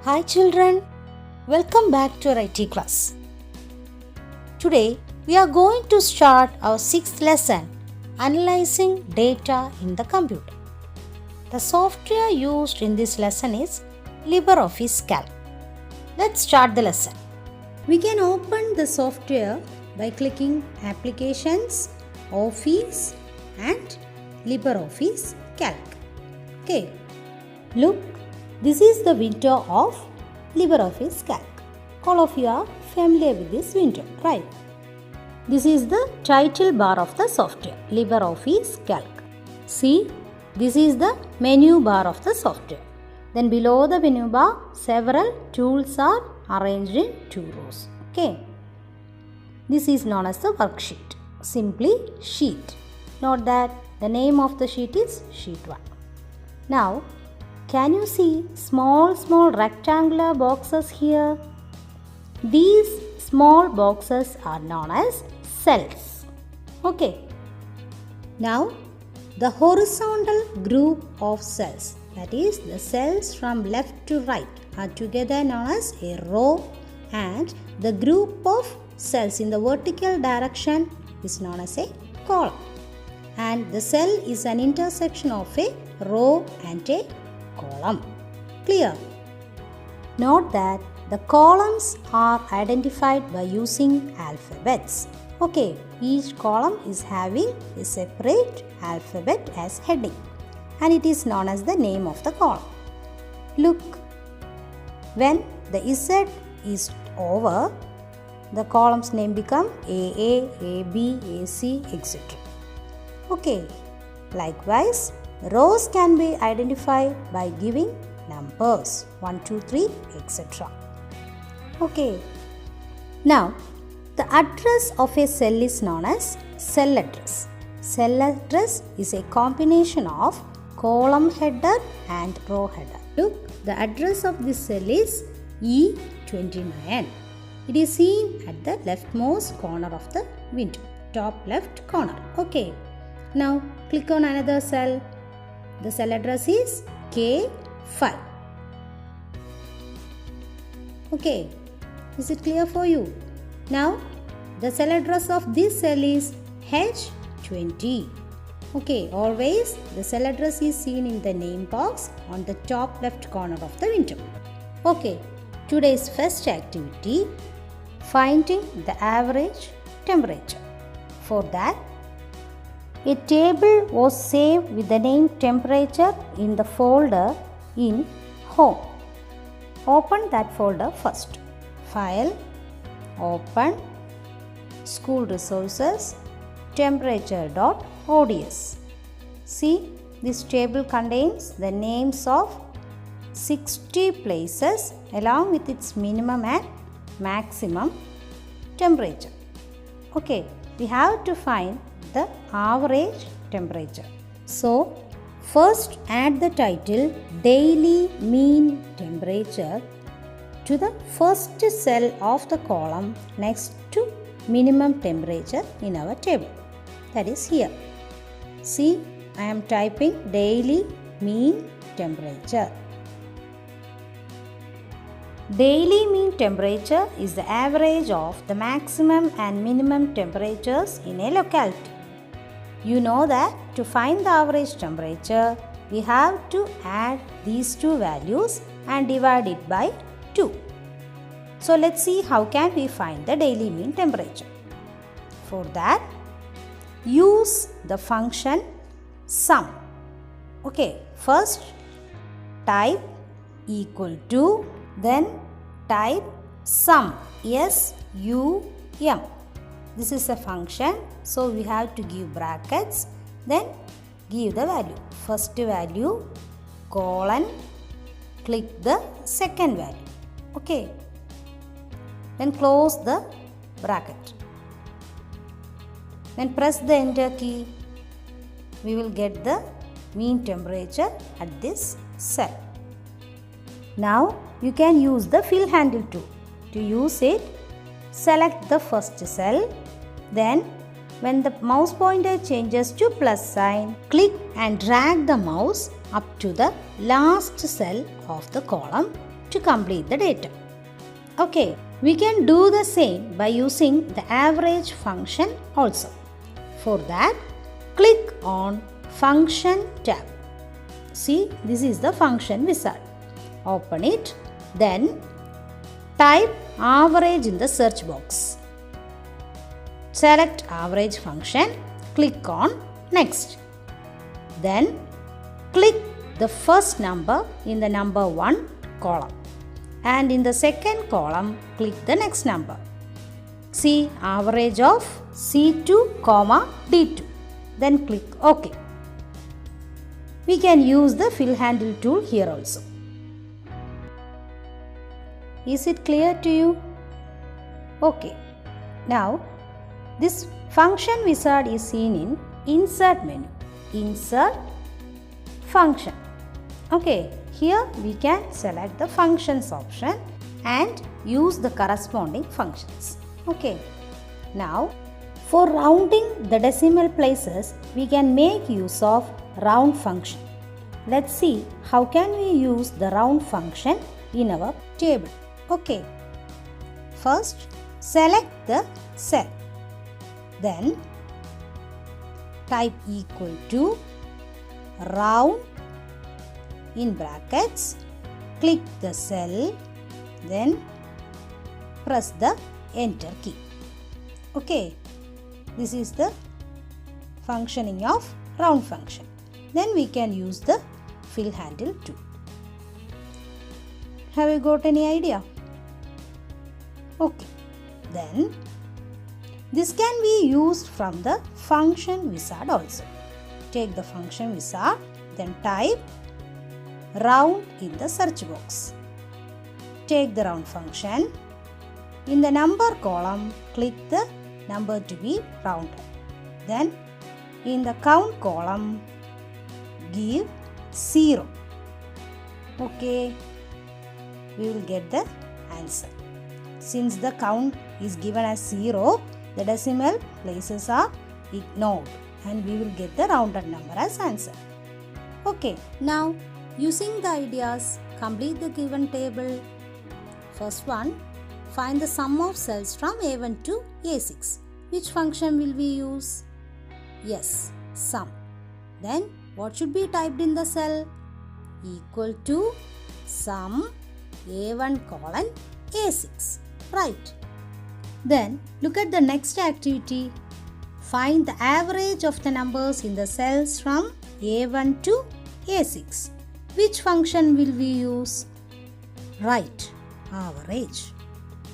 Hi children, welcome back to our IT class. Today we are going to start our 6th lesson, Analyzing Data in the Computer. The software used in this lesson is LibreOffice Calc. Let's start the lesson. We can open the software by clicking Applications, Office and LibreOffice Calc. Okay, look. This is the window of LibreOffice Calc. All of you are familiar with this window, right? This is the title bar of the software, LibreOffice Calc. See, this is the menu bar of the software. Then below the menu bar, several tools are arranged in 2 rows. Okay. This is known as the worksheet. Simply sheet. Note that the name of the sheet is sheet 1. Now, can you see small rectangular boxes here? These small boxes are known as cells. Okay. Now, the horizontal group of cells, that is the cells from left to right, are together known as a row, and the group of cells in the vertical direction is known as a column. And the cell is an intersection of a row and a column. Clear? Note that the columns are identified by using alphabets. Okay, each column is having a separate alphabet as heading, and it is known as the name of the column. Look, when the Z is over, the column's name become AA, AB, AC, etc. Okay, likewise, rows can be identified by giving numbers 1, 2, 3, etc. Okay. Now, the address of a cell is known as cell address. Cell address is a combination of column header and row header. Look, the address of this cell is E29. It is seen at the leftmost corner of the window, top left corner. Okay. Now, click on another cell. The cell address is K5. Okay, is it clear for you? Now, the cell address of this cell is H20. Okay, always the cell address is seen in the name box on the top left corner of the window. Okay, today's first activity, finding the average temperature. For that, a table was saved with the name temperature in the folder in Home. Open that folder first. File, Open, School Resources, Temperature.ods. See, this table contains the names of 60 places along with its minimum and maximum temperature. Okay, we have to find the average temperature. So, first add the title Daily Mean Temperature to the first cell of the column next to minimum temperature in our table. That is here. See, I am typing Daily Mean Temperature. Daily mean temperature is the average of the maximum and minimum temperatures in a locality. You know that to find the average temperature, we have to add these two values and divide it by 2. So let's see how can we find the daily mean temperature. For that, use the function sum. Okay, first type equal to, then type sum, S-U-M. This is a function, so we have to give brackets, then give the value. First value, colon, click the second value. Okay. Then close the bracket. Then press the enter key. We will get the mean temperature at this cell. Now, you can use the fill handle tool. To use it, select the first cell. Then, when the mouse pointer changes to plus sign, click and drag the mouse up to the last cell of the column to complete the data. Okay, we can do the same by using the average function also. For that, click on Function tab. See, this is the function wizard. Open it, then type average in the search box. Select average function, click on Next. Then click the first number in the number 1 column, and in the second column click the next number. See average of C2, D2. Then click OK. We can use the fill handle tool here also. Is it clear to you? Okay. Now this function wizard is seen in Insert menu. Insert Function. Okay, here we can select the functions option and use the corresponding functions. Okay, now for rounding the decimal places, we can make use of round function. Let's see how can we use the round function in our table. Okay, first select the cell, then type equal to round in brackets, click the cell, then press the enter key. Okay, this is the functioning of round function. Then we can use the fill handle too. Have you got any idea? Okay, then this can be used from the function wizard also. Take the function wizard, then type round in the search box. Take the round function. In the number column, click the number to be rounded. Then in the count column, give 0. Okay, we will get the answer. Since the count is given as 0, the decimal places are ignored and we will get the rounded number as answer. Okay, now using the ideas, complete the given table. First one, find the sum of cells from A1 to A6. Which function will we use? Yes, sum. Then what should be typed in the cell? Equal to sum A1 colon A6. Right. Then look at the next activity. Find the average of the numbers in the cells from A1 to A6. Which function will we use? Right, average.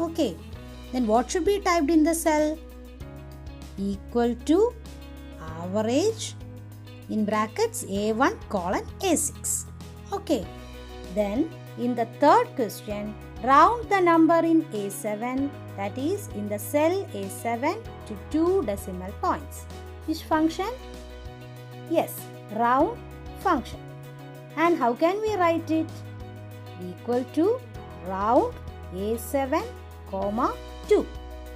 Okay, then what should be typed in the cell? Equal to average in brackets A1 colon A6. Okay, then in the third question, round the number in A7, that is in the cell A7 to 2 decimal points. Which function? Yes, round function. And how can we write it? Equal to round A7, 2,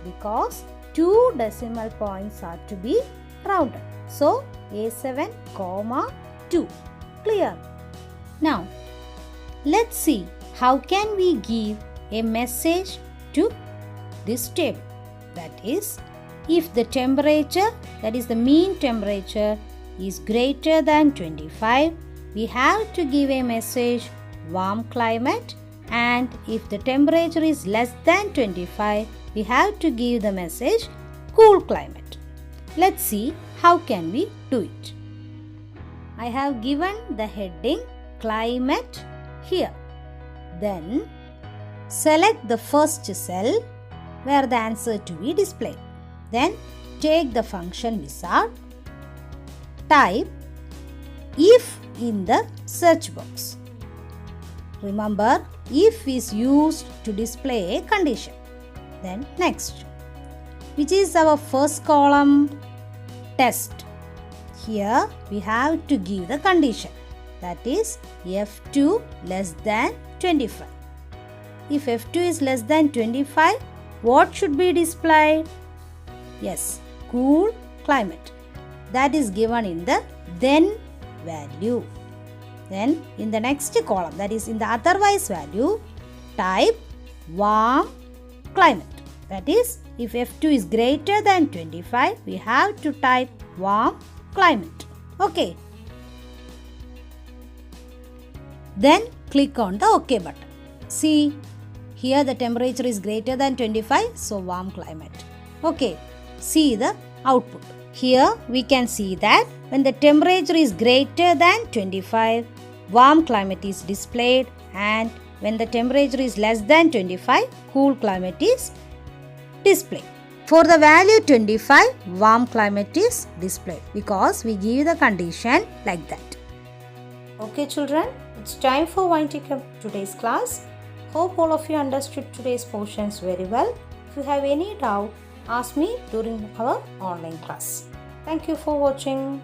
because 2 decimal points are to be rounded. So A7, 2. Clear? Now let's see how can we give a message to this table. That is, if the temperature, that is the mean temperature, is greater than 25, we have to give a message warm climate, and if the temperature is less than 25, we have to give the message cool climate. Let's see how can we do it. I have given the heading climate here. Then select the first cell where the answer to be displayed. Then take the function wizard, type if in the search box. Remember, if is used to display a condition. Then next, which is our first column? Test. Here we have to give the condition, that is F2 less than 25. If F2 is less than 25, what should be displayed? Yes, cool climate. That is given in the then value. Then in the next column, that is in the otherwise value, type warm climate. That is, if F2 is greater than 25, we have to type warm climate. Okay. Then click on the OK button. See, here the temperature is greater than 25, so warm climate. Okay, see the output. Here we can see that when the temperature is greater than 25, warm climate is displayed, and when the temperature is less than 25, cool climate is displayed. For the value 25, warm climate is displayed because we give the condition like that. Okay children, it's time for winding up today's class. Hope all of you understood today's portions very well. If you have any doubt, ask me during our online class. Thank you for watching.